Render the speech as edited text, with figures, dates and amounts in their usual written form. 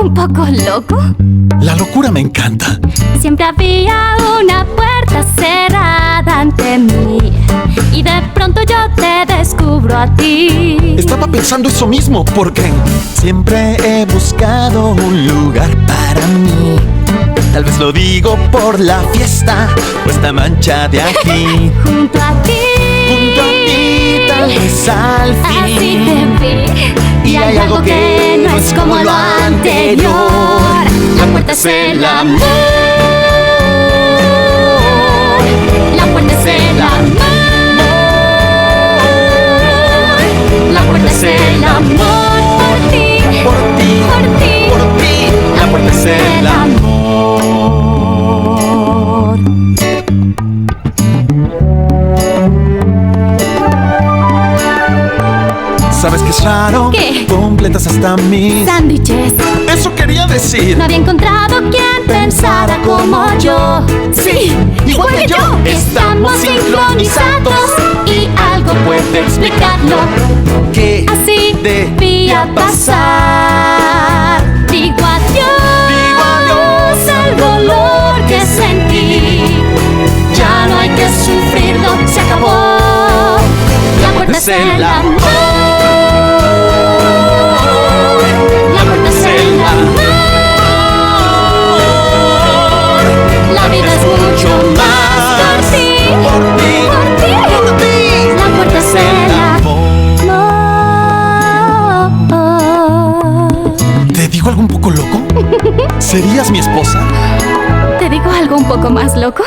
un poco loco? La locura me encanta. Siempre había una puerta cerrada ante mí y de pronto yo te descubro a ti. Estaba pensando eso mismo porque siempre he buscado un lugar para mí. Tal vez lo digo por la fiesta o esta mancha de aquí. Junto a ti, Tal vez al fin. así te vi. Y hay algo que no es como lo anterior. La puerta es el amor. La puerta es el amor. La puerta es el amor. Por ti, Por ti, por ti, por ti. La puerta es el amor. ¿Sabes qué es raro? ¿Qué? Completas hasta mis... Sándwiches. Eso quería decir. No había encontrado quien pensara como yo. Sí, igual que yo. Estamos sincronizados y algo puede explicarlo. ¿Qué Así debía debía pasar. Digo adiós al dolor que sentí. Ya no hay que sufrirlo, se acabó. La puerta es el amor. La puerta es el amor. La vida es mucho más por ti, Por ti, por ti, por ti. La puerta es el amor. ¿Te digo algo un poco loco? ¿Serías mi esposa? ¿Te digo algo un poco más loco?